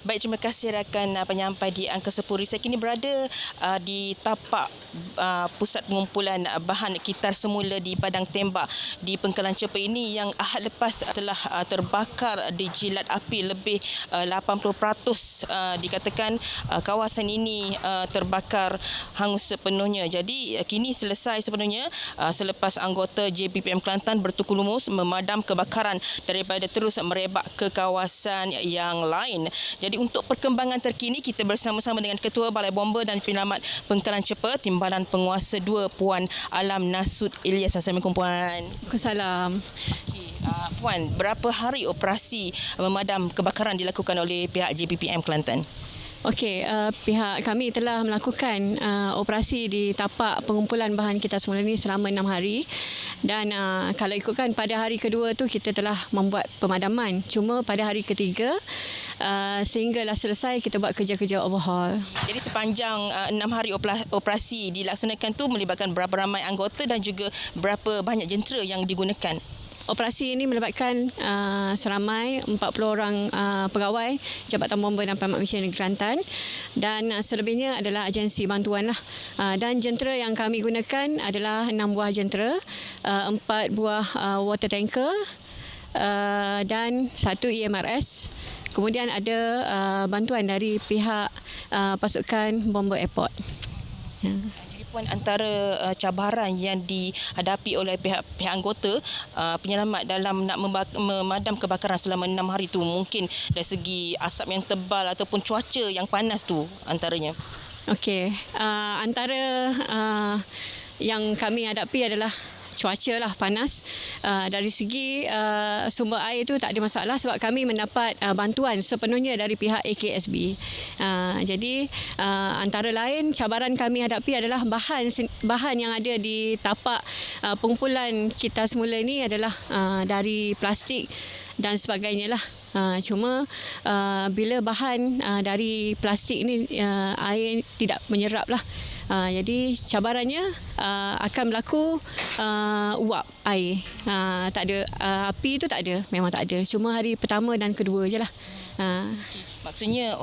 Baik, terima kasih rakan penyampai di Angka Sepuri. Saya kini berada di tapak pusat pengumpulan bahan kitar semula di Padang Tembak di Pengkalan Cepa ini yang ahad lepas telah terbakar dijilat api lebih 80%. Dikatakan kawasan ini terbakar hangus sepenuhnya. Jadi kini selesai sepenuhnya selepas anggota JBPM Kelantan bertukulumus memadam kebakaran daripada terus merebak ke kawasan yang lain. Jadi untuk perkembangan terkini kita bersama-sama dengan Ketua Balai Bomba dan Penyelamat Pengkalan Cepa, Timbalan Penguasa 2 Puan Alam Nasud Ilyas. Assalamualaikum Puan. Waalaikumsalam. Puan, berapa hari operasi memadam kebakaran dilakukan oleh pihak JBPM Kelantan? Okey, pihak kami telah melakukan operasi di tapak pengumpulan bahan kita semula ini selama 6 hari. Dan kalau ikutkan pada hari kedua tu kita telah membuat pemadaman. Cuma pada hari ketiga sehinggalah selesai kita buat kerja-kerja overhaul. Jadi sepanjang 6 hari operasi dilaksanakan tu melibatkan berapa ramai anggota dan juga berapa banyak jentera yang digunakan? Operasi ini melibatkan seramai 40 orang pegawai Jabatan Bomba dan Penyelamat Malaysia Negeri Kelantan, dan selebihnya adalah agensi bantuan lah. Dan jentera yang kami gunakan adalah 6 buah jentera, 4 buah water tanker dan 1 EMRS. Kemudian ada bantuan dari pihak pasukan bomba airport. Puan, antara cabaran yang dihadapi oleh pihak anggota penyelamat dalam nak memadam kebakaran selama 6 hari tu, mungkin dari segi asap yang tebal ataupun cuaca yang panas tu antaranya. Okey, antara yang kami hadapi adalah cuaca lah, panas. Dari segi sumber air tu tak ada masalah sebab kami mendapat bantuan sepenuhnya dari pihak AKSB. Jadi antara lain cabaran kami hadapi adalah bahan yang ada di tapak pengumpulan kita semula ini adalah dari plastik dan sebagainya lah. Cuma bila bahan dari plastik ini air tidak menyerap lah. Jadi cabarannya akan berlaku uap air. Tak ada api tu, tak ada, memang tak ada. Cuma hari pertama dan kedua je lah. Maksudnya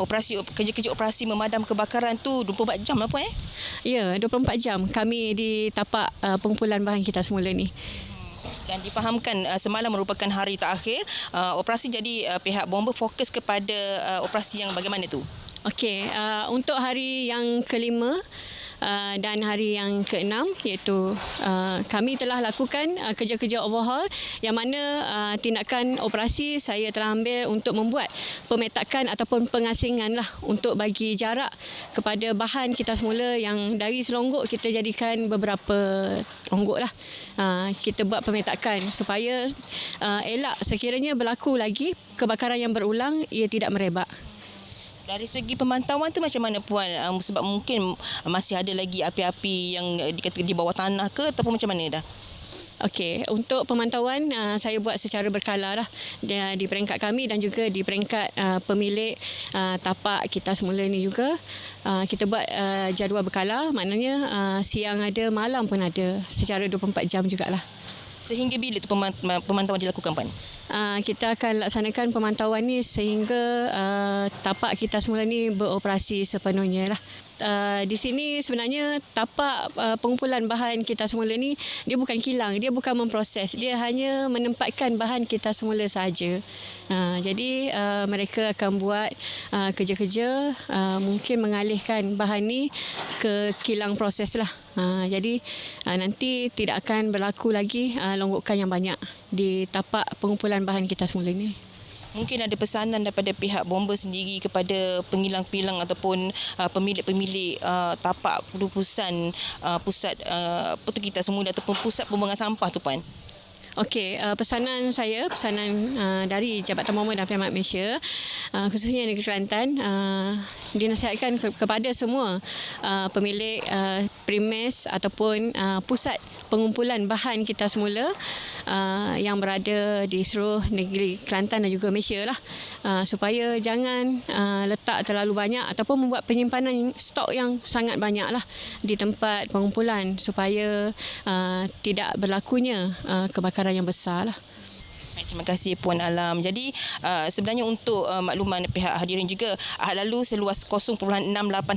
kerja-kerja operasi memadam kebakaran tu 24 jam lah Puan? Ya, 24 jam kami di tapak pengumpulan bahan kita semula ni. Dan difahamkan semalam merupakan hari terakhir operasi, jadi pihak bomba fokus kepada operasi yang bagaimana tu? Okey, untuk hari yang kelima dan hari yang keenam, iaitu kami telah lakukan kerja-kerja overhaul yang mana tindakan operasi saya telah ambil untuk membuat pemetakan ataupun pengasingan lah untuk bagi jarak kepada bahan kita semula yang dari selonggok kita jadikan beberapa ronggok lah. Kita buat pemetakan supaya elak sekiranya berlaku lagi kebakaran yang berulang, ia tidak merebak. Dari segi pemantauan tu macam mana Puan? Sebab mungkin masih ada lagi api-api yang di bawah tanah ke ataupun macam mana dah? Okey, untuk pemantauan saya buat secara berkala lah di peringkat kami dan juga di peringkat pemilik tapak kita semula ni juga. Kita buat jadual berkala, maknanya siang ada, malam pun ada, secara 24 jam jugalah. Sehingga bila tu pemantauan dilakukan Puan? Kita akan laksanakan pemantauan ni sehingga tapak kita semula ni beroperasi sepenuhnya lah. Di sini sebenarnya tapak pengumpulan bahan kita semula ni dia bukan kilang, dia bukan memproses, dia hanya menempatkan bahan kita semula saja. Jadi mereka akan buat kerja-kerja mungkin mengalihkan bahan ni ke kilang proses lah. Jadi nanti tidak akan berlaku lagi longgokan yang banyak di tapak pengumpulan bahan kita semula ni. Mungkin ada pesanan daripada pihak bomba sendiri kepada pengilang-pengilang ataupun pemilik-pemilik tapak perupusan pusat kita semula ataupun pusat pembuangan sampah tu Puan? Okey, pesanan dari Jabatan Bomba dan Penyelamat Malaysia, khususnya Negeri Kelantan, dinasihatkan kepada semua pemilik premis ataupun pusat pengumpulan bahan kita semula yang berada di seluruh negeri Kelantan dan juga Malaysia lah, supaya jangan letak terlalu banyak ataupun membuat penyimpanan stok yang sangat banyak lah di tempat pengumpulan supaya tidak berlakunya kebakaran yang besar lah. Terima kasih Puan Alam. Jadi sebenarnya untuk makluman pihak hadirin juga, ahad lalu seluas 0.68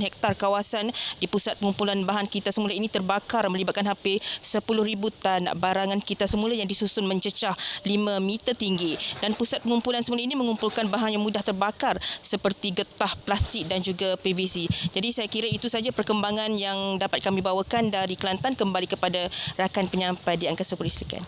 hektar kawasan di pusat pengumpulan bahan kita semula ini terbakar melibatkan hampir 10,000 tan barangan kita semula yang disusun mencecah 5 meter tinggi. Dan pusat pengumpulan semula ini mengumpulkan bahan yang mudah terbakar seperti getah plastik dan juga PVC. Jadi saya kira itu saja perkembangan yang dapat kami bawakan dari Kelantan. Kembali kepada rakan penyampai di Angkasa Puri, silakan.